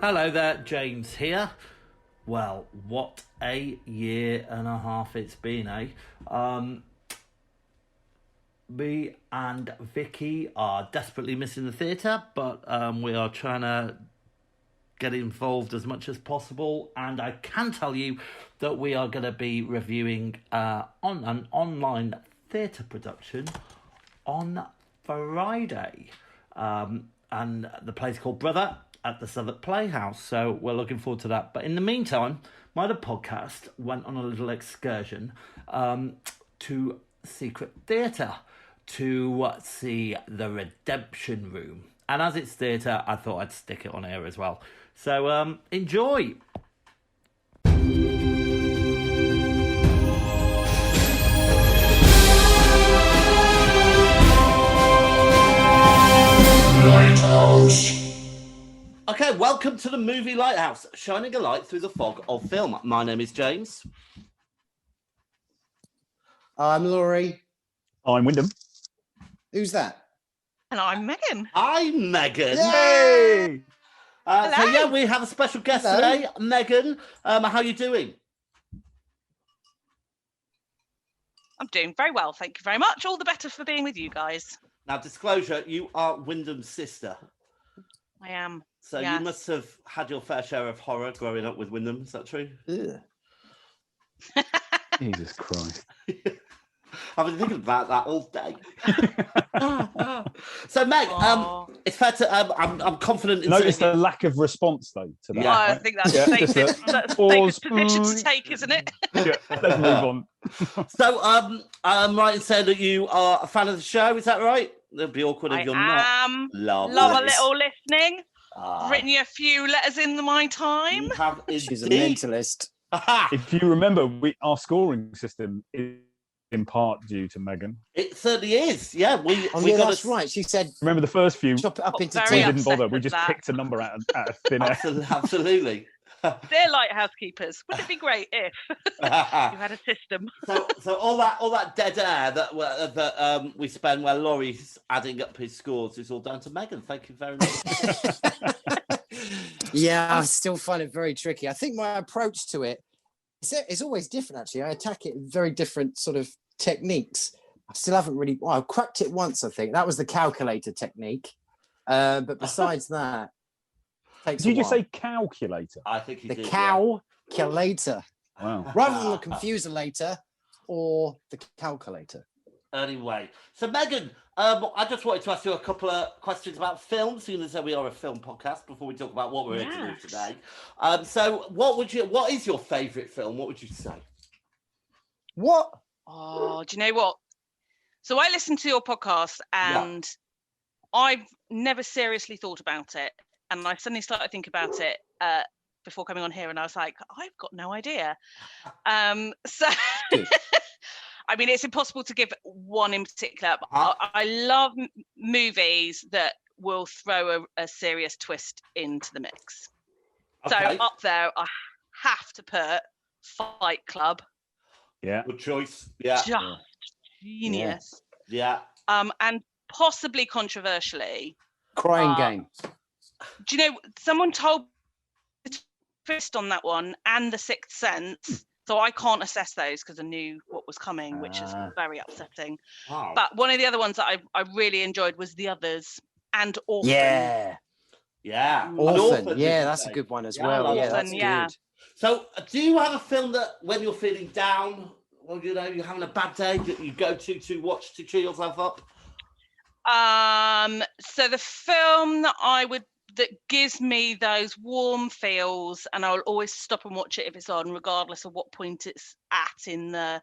Hello there, James here. Well, what a year and a half it's been, eh? Me and Vicky are desperately missing the theatre, but we are trying to get involved as much as possible. And I can tell you that we are going to be reviewing on an online theatre production on Friday. And the play's called Brother at the Southwark Playhouse. So we're looking forward to that. But in the meantime, my other podcast went on a little excursion to Secret Theatre to see the Redemption Room. And as it's theatre, I thought I'd stick it on air as well. So enjoy. Lighthouse. Okay, welcome to the Movie Lighthouse, shining a light through the fog of film. My name is James. I'm Laurie. I'm Wyndham. Who's that? And I'm Megan. I'm Megan. Yay! So yeah, we have a special guest today, Megan. How are you doing? I'm doing very well, thank you very much. All the better for being with you guys. Now, disclosure, you are Wyndham's sister. I am. So yes. You must have had your fair share of horror growing up with Wyndham, is that true? Ugh. Jesus Christ. I've been thinking about that all day. So, Meg, it's fair to. I'm confident. In Notice the lack of response though to that. Yeah. I right? think that's Yeah, a just a safest pause. position to take, isn't it? Yeah, let's move on. So, I'm right in saying that you are a fan of the show. Is that right? It'd be awkward if I you're not. am. Lovely. Love a little listening. Ah, Written you a few letters in my time. you have She's a indeed. mentalist. Aha! If you remember, our scoring system is in part due to Megan. It certainly is. Yeah, we Oh, we yeah, got that's right. She said Remember the first few? chop it up into Very We ten. didn't bother. upset We with just that. picked a number out of thin air. Absolutely. Dear lighthouse keepers, wouldn't it be great if you had a system? So all that dead air that we spend where Laurie's adding up his scores is all down to Megan. Thank you very much. Yeah, I still find it very tricky. I think my approach to it is always different, actually. I attack it in very different sort of techniques. I still haven't really... Well, I cracked it once, I think. That was the calculator technique. But besides that... Takes Did you a just while. say calculator? I think he The did. calculator. Wow. Rather than the confuser or the calculator. Yeah. Anyway, so Megan, I just wanted to ask you a couple of questions about film, seeing as though we are a film podcast. Before we talk about what we're here to do Yes. today, so what is your favourite film? What would you say? What? Oh, do you know what? So I listened to your podcast and I've never seriously thought about it. And I suddenly started thinking about it before coming on here, and I was like, I've got no idea. So, I mean, it's impossible to give one in particular. But I love movies that will throw a serious twist into the mix. Okay. So up there, I have to put Fight Club. Yeah. Good choice. Yeah. Just genius. Yeah. And possibly controversially, Crying Game. do you know, someone told me the twist on that one and The Sixth Sense, so I can't assess those because I knew what was coming, which is very upsetting. Wow. But one of the other ones that I really enjoyed was The Others and Orphan. Yeah. Yeah. Orphan. did Yeah, you that's say? a good one as Yeah, I well. love Yeah, Orphan, that's yeah. good. So, do you have a film that when you're feeling down, or you're having a bad day, that you go to watch to cheer yourself up? So the film that gives me those warm feels, and I'll always stop and watch it if it's on, regardless of what point it's at in the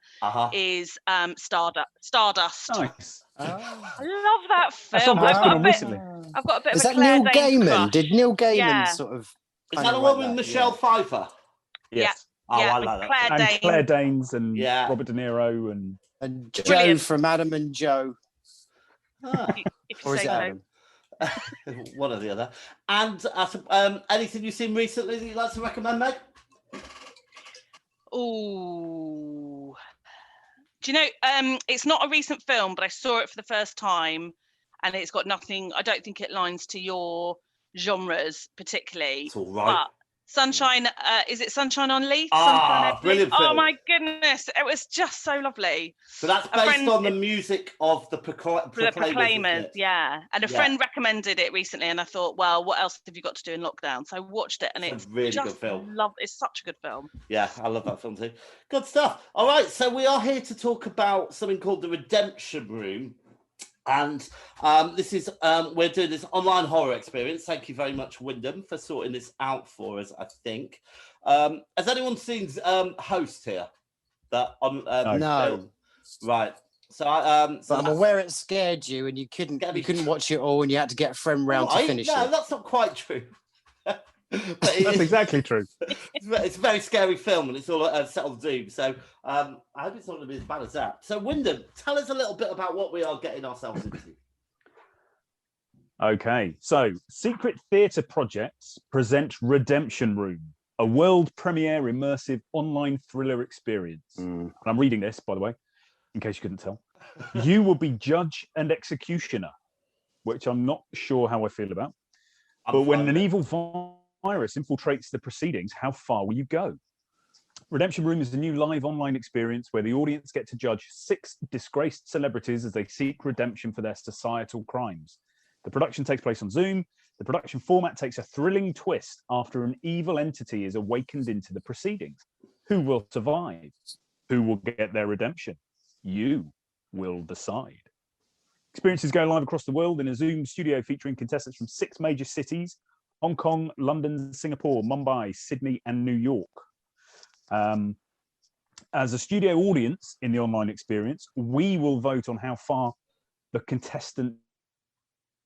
is Stardust. Nice. I love that That's film. on that's been on recently. I've got a bit Is of a that Claire Neil Danes Gaiman? crush. Did Neil Gaiman Yeah. sort of... Is kind that of the one like with that? Michelle Pfeiffer? Yes. Oh, yeah, I with like that. Claire And Danes. Claire Danes and Yeah. Robert De Niro and And Joe Brilliant. from Adam and Joe. Ah, If you Or is say it so. Adam? one or the other. And anything you've seen recently that you'd like to recommend, Meg? Ooh. Do you know, it's not a recent film, but I saw it for the first time, and it's got nothing, I don't think it lines to your genres particularly. It's all right. But Sunshine, is it Sunshine on Leith? Ah, brilliant Oh film. my goodness, it was just so lovely. So that's based on the music of the Proclaimers, yeah. And a friend recommended it recently, and I thought, well, what else have you got to do in lockdown? So I watched it, and it's a really good film. It's such a good film. Yeah, I love that film too. Good stuff. All right, so we are here to talk about something called the Redemption Room. And this is we're doing this online horror experience. Thank you very much, Wyndham, for sorting this out for us. I think has anyone seen Host here? That on no, film? Right. So I'm aware it scared you, and you couldn't watch it all, and you had to get a friend round to finish it. No, that's not quite true. That's exactly true. It's a very scary film, and it's all set on Zoom. So I hope it's not going to be as bad as that. So Wyndham, tell us a little bit about what we are getting ourselves into. Okay, so Secret Theatre Projects present Redemption Room, a world premiere immersive online thriller experience. And I'm reading this, by the way, in case you couldn't tell. You will be judge and executioner, which I'm not sure how I feel about. But when an evil virus infiltrates the proceedings, how far will you go? Redemption Room is a new live online experience where the audience get to judge 6 disgraced celebrities as they seek redemption for their societal crimes. The production takes place on Zoom. The production format takes a thrilling twist after an evil entity is awakened into the proceedings. Who will survive? Who will get their redemption? You will decide. Experiences go live across the world in a Zoom studio featuring contestants from 6 major cities: Hong Kong, London, Singapore, Mumbai, Sydney, and New York. As a studio audience in the online experience, we will vote on how far the contestants'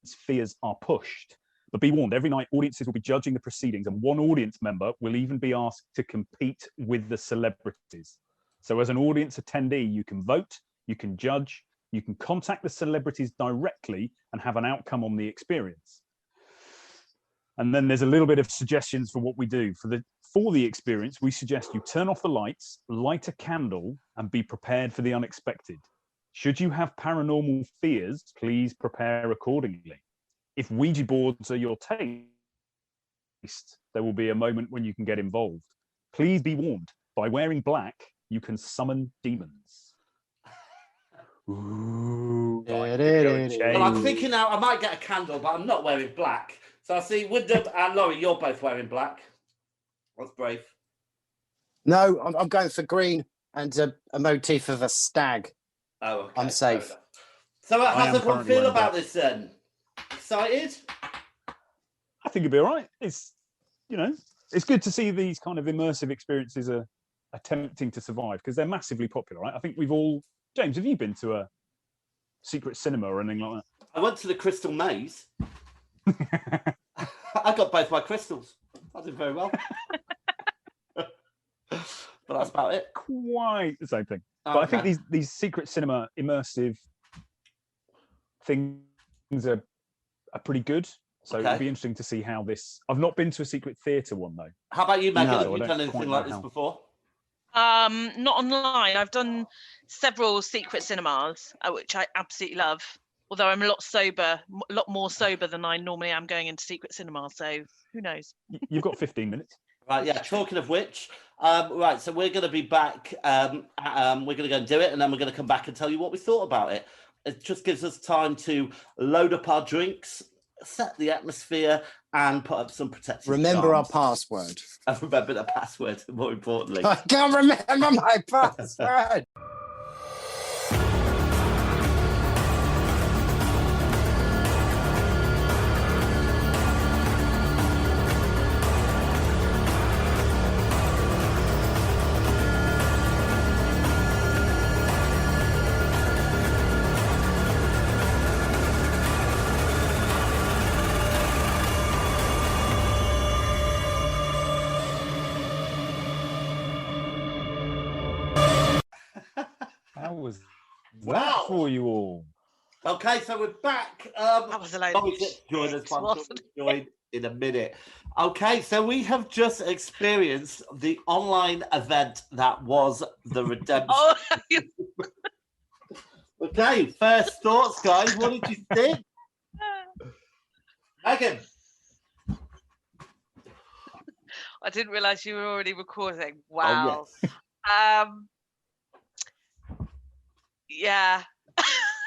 fears are pushed. But be warned, every night audiences will be judging the proceedings, and one audience member will even be asked to compete with the celebrities. So as an audience attendee, you can vote, you can judge, you can contact the celebrities directly and have an outcome on the experience. And then there's a little bit of suggestions for what we do. For the experience, we suggest you turn off the lights, light a candle, and be prepared for the unexpected. Should you have paranormal fears, please prepare accordingly. If Ouija boards are your taste, there will be a moment when you can get involved. Please be warned, by wearing black, you can summon demons. Ooh, well, I'm thinking now I might get a candle, but I'm not wearing black. So I see Wyndham and Laurie, you're both wearing black. That's brave. No, I'm going for green and a motif of a stag. Oh, okay. I'm safe. So how does everyone feel about this then? Excited? I think it'd be all right. It's good to see these kind of immersive experiences are attempting to survive because they're massively popular, right? I think we've all... James, have you been to a secret cinema or anything like that? I went to the Crystal Maze. I got both my crystals. I did very well. But that's about it. Quite the same thing. Oh, but I think these secret cinema immersive things are pretty good. So it'll be interesting to see how this... I've not been to a secret theatre one, though. How about you, Megan? No, have you done anything like this before? Not online. I've done several secret cinemas, which I absolutely love. Although I'm a lot more sober than I normally am going into secret cinema. So who knows? You've got 15 minutes. Right, yeah. Talking of which, right, so we're going to be back. We're going to go and do it, and then we're going to come back and tell you what we thought about it. It just gives us time to load up our drinks, set the atmosphere, and put up some protective Remember charms. our password. And remember the password, more importantly. I can't remember my password. How was Wow. that for you all? Okay, so we're back. That was a load of join us, wasn't join in a minute. Okay, so we have just experienced the online event that was the Redemption. Oh, Okay, first thoughts, guys. What did you think? Megan? I didn't realise you were already recording. Oh, Wow. yes. Yeah.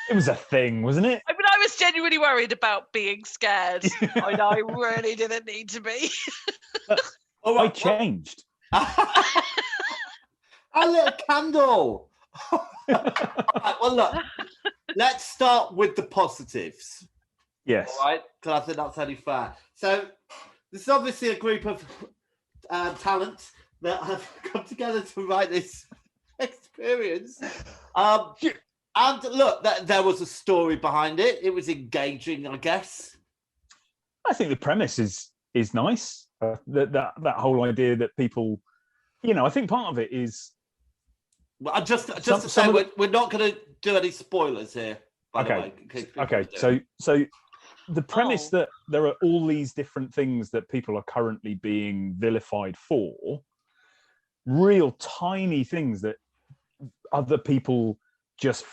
It was a thing, wasn't it? I mean, I was genuinely worried about being scared. I know I really didn't need to be. All I right, changed. I lit a candle. All right, well, look, let's start with the positives. Yes. All right, because I think that's only fair. So, this is obviously a group of talents that have come together to write this experience. And look, there was a story behind it. It was engaging, I guess. I think the premise is nice. That whole idea that people, I think part of it is. Well, just to say, we're not going to do any spoilers here. By the way, okay. So the premise that there are all these different things that people are currently being vilified for, real tiny things that other people just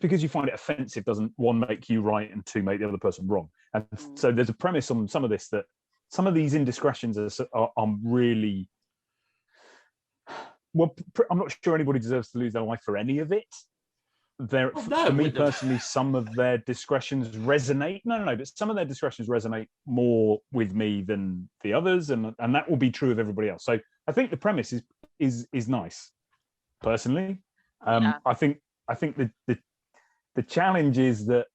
because you find it offensive doesn't, one, make you right, and two, make the other person wrong. And so there's a premise on some of this that some of these indiscretions are really, well, I'm not sure anybody deserves to lose their life for any of it. For me personally, some of their discretions resonate. No, but some of their discretions resonate more with me than the others, and that will be true of everybody else. So I think the premise is nice, personally. I think the challenge is that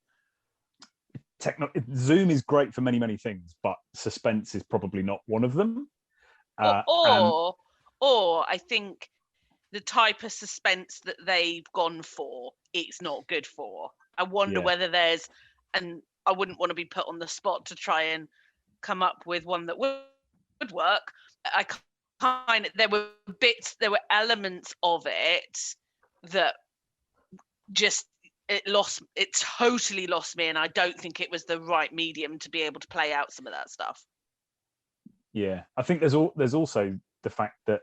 Zoom is great for many, many things, but suspense is probably not one of them. Or I think the type of suspense that they've gone for, it's not good for. I wonder whether there's, and I wouldn't want to be put on the spot to try and come up with one that would work. There were elements of it that just it totally lost me, and I don't think it was the right medium to be able to play out some of that stuff. Yeah, I think there's also the fact that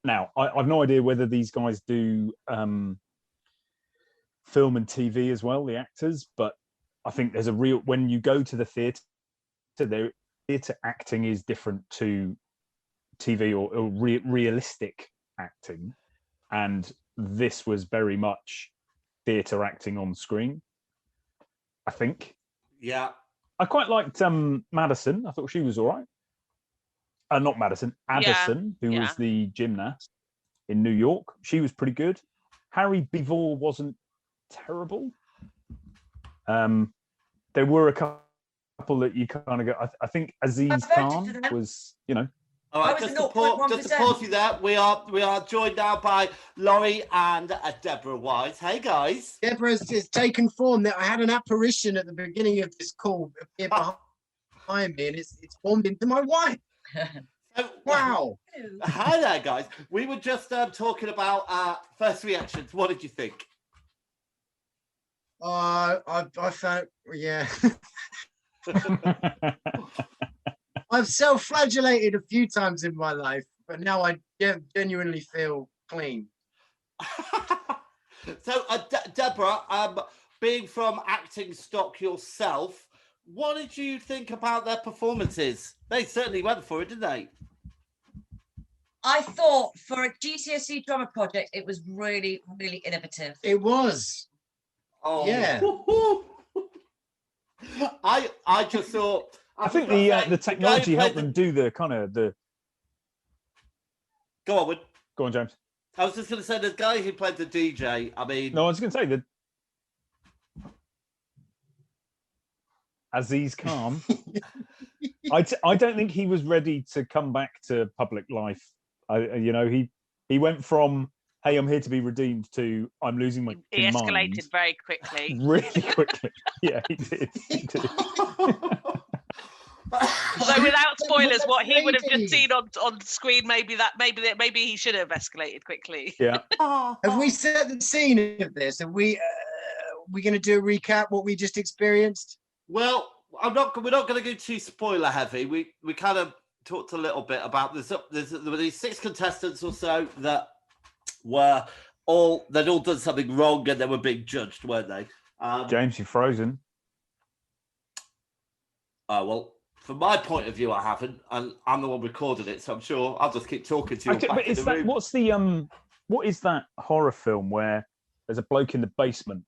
now I've no idea whether these guys do film and TV as well, the actors, but I think there's when you go to the theatre, theatre acting is different to TV or realistic acting, and this was very much theatre acting on screen, I think. Yeah. I quite liked Madison. I thought she was all right. Not Madison, Addison, who was the gymnast in New York. She was pretty good. Harry Bevor wasn't terrible. There were a couple that you kind of go. I think Aziz Khan was, All right, just to pause you there, we are joined now by Laurie and Deborah Wise. Hey guys. Deborah's just taken form. That I had an apparition at the beginning of this call appear behind me, and it's formed into my wife. Wow. Hi there, guys. We were just talking about first reactions. What did you think? I found, I've self-flagellated a few times in my life, but now I genuinely feel clean. So, Deborah, being from acting stock yourself, what did you think about their performances? They certainly went for it, didn't they? I thought for a GCSE drama project, it was really, really innovative. It was. Oh, yeah. I just thought. I think the technology helped them do the kind of the. Go on, Wood. Go on, James. I was just going to say the guy who played the DJ. I mean, no, I was going to say that Aziz Khan. I don't think he was ready to come back to public life. He went from, hey, I'm here to be redeemed, to I'm losing my He escalated mind very quickly. really quickly. Yeah, he did. So without spoilers, what he would have just seen on screen, maybe he should have escalated quickly. Yeah. Have we set the scene of this? Are we going to do a recap what we just experienced? Well, we're not going to go too spoiler heavy. We kind of talked a little bit about this. There were these 6 contestants or so that they'd all done something wrong and they were being judged, weren't they? James, you're frozen. Oh, well, From my point of view, I haven't, and I'm the one recording it, so I'm sure I'll just keep talking to you. Okay, but is that what is that horror film where there's a bloke in the basement?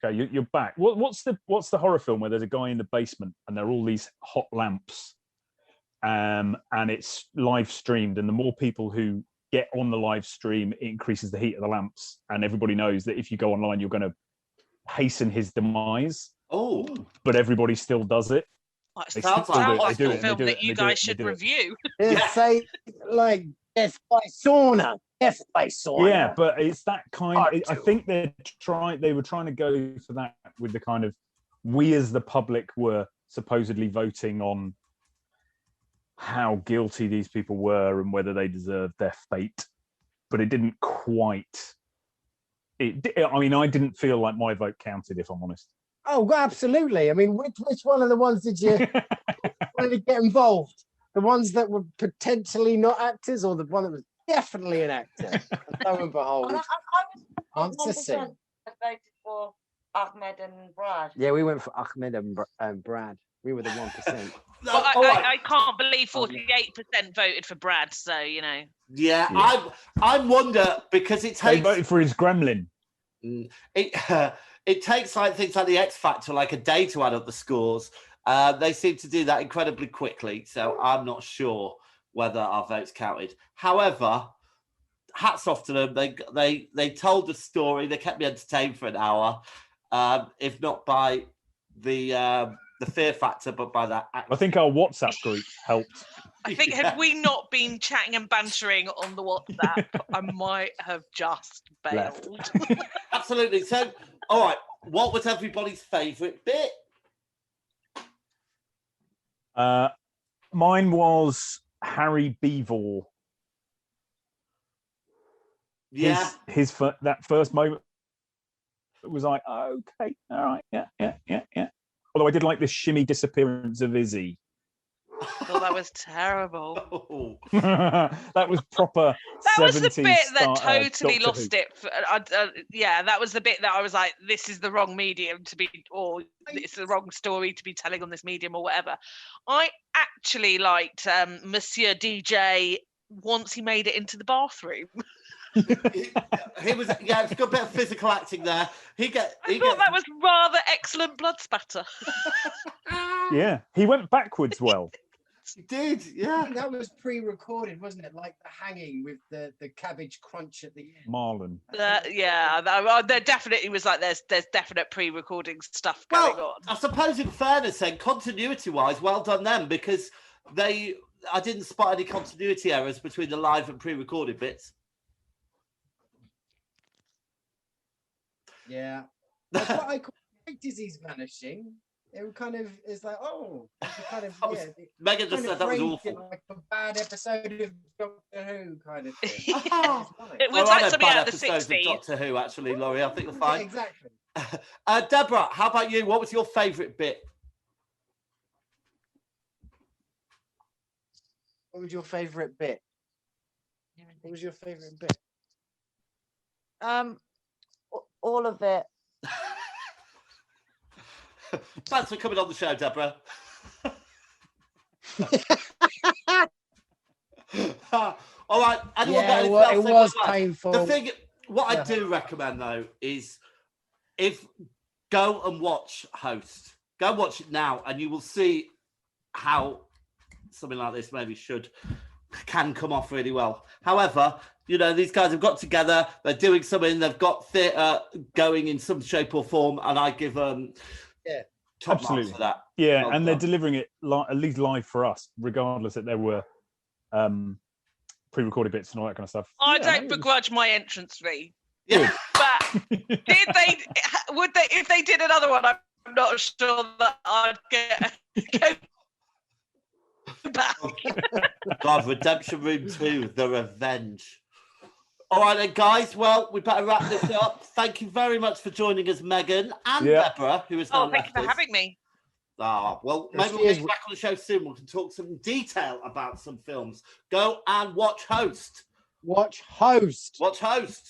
Okay, you're back. What's the horror film where there's a guy in the basement and there are all these hot lamps, and it's live streamed, and the more people who get on the live stream, it increases the heat of the lamps, and everybody knows that if you go online, you're going to hasten his demise. Oh, but everybody still does it. It sounds like a film that you guys should review. Say like Death by Sauna. Death by Sauna. Yeah, but it's that kind. I think they were trying to go for that with the kind of, we as the public were supposedly voting on how guilty these people were and whether they deserved their fate, but it didn't quite. I mean, I didn't feel like my vote counted, if I'm honest. Oh, absolutely. I mean, which one of the ones did you want to get involved? The ones that were potentially not actors, or the one that was definitely an actor? And lo and behold, answer C. I voted for Ahmed and Brad. Yeah, we went for Ahmed and Brad. We were the 1%. Well, I can't believe 48% voted for Brad. So Yeah. I wonder, because it takes. They voted for his gremlin. It takes like things like the X Factor like a day to add up the scores. They seem to do that incredibly quickly, so I'm not sure whether our votes counted. However, hats off to them. They told the story. They kept me entertained for an hour, if not by the fear factor, but by that. I think our WhatsApp group helped. I think had we not been chatting and bantering on the WhatsApp, I might have just bailed. Absolutely. So, all right, what was everybody's favourite bit? Mine was Harry Beevor. Yeah. That first moment, it was like, oh, okay, all right, yeah. Although I did like the shimmy disappearance of Izzy. Oh, that was terrible. That was proper. That was the bit that totally Doctor lost it. Yeah, that was the bit that I was like, this is the wrong medium to be, or it's the wrong story to be telling on this medium or whatever. I actually liked Monsieur DJ once he made it into the bathroom. He was, it's a good bit of physical acting there. I thought that was rather excellent blood spatter. Yeah, he went backwards well. He did, yeah. That was pre-recorded, wasn't it? Like the hanging with the cabbage crunch at the end. Marlon. There definitely was like there's definite pre-recording stuff going on. I suppose in fairness, then, continuity-wise, well done them, because I didn't spot any continuity errors between the live and pre-recorded bits. Yeah, that's what I call disease vanishing. It kind of is like, Megan just said that was awful. Like a bad episode of Doctor Who, kind of thing. It was like something out of the 60s. Doctor Who, actually, Laurie. I think you're fine. Yeah, exactly. Deborah, how about you? What was your favourite bit? What was your favourite bit? What was your favourite bit? All of it. Thanks for coming on the show, Deborah. All right. It was painful. The thing, I do recommend though is go and watch Host. Go watch it now, and you will see how something like this can come off really well. However, these guys have got together. They're doing something. They've got theatre going in some shape or form, and I give top marks for that. Yeah, well and they're delivering it at least live for us, regardless that there were pre-recorded bits and all that kind of stuff. I don't begrudge my entrance fee. Yeah, but if they did another one, I'm not sure that I'd go back. God, Redemption Room 2, The Revenge. All right then, guys. Well, we better wrap this up. Thank you very much for joining us, Megan and Deborah, who is now thank you for having me. Well, maybe we'll get you back on the show soon. We can talk some detail about some films. Go and watch Host. Watch Host. Watch Host.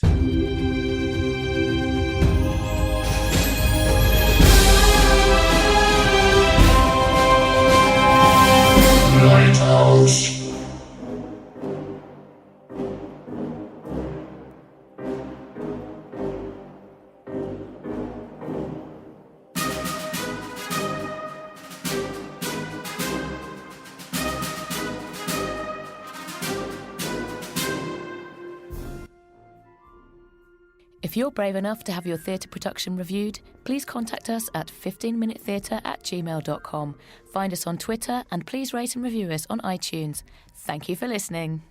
If you're brave enough to have your theatre production reviewed, please contact us at 15minutetheatre@gmail.com. Find us on Twitter and please rate and review us on iTunes. Thank you for listening.